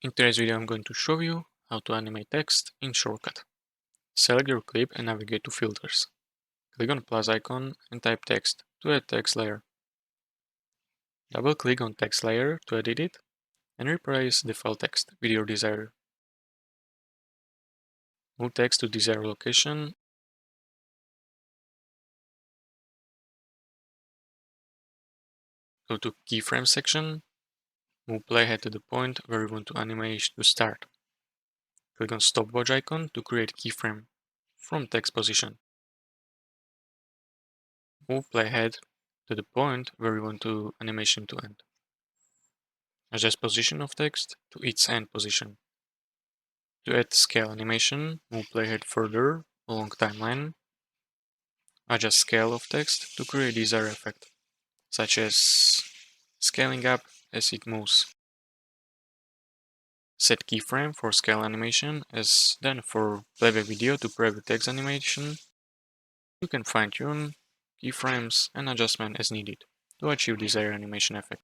In today's video, I'm going to show you how to animate text in Shotcut. Select your clip and navigate to Filters. Click on the plus icon and type text to add text layer. Double-click on text layer to edit it and replace default text with your desired. Move text to desired location. Go to Keyframe section. Move playhead to the point where you want the animation to start. Click on stopwatch icon to create keyframe from text position. Move playhead to the point where you want the animation to end. Adjust position of text to its end position. To add scale animation, move playhead further along timeline. Adjust scale of text to create desired effect, such as scaling up as it moves. Set keyframe for scale animation as then for playback video to preview text animation. You can fine-tune keyframes and adjustment as needed to achieve desired animation effect.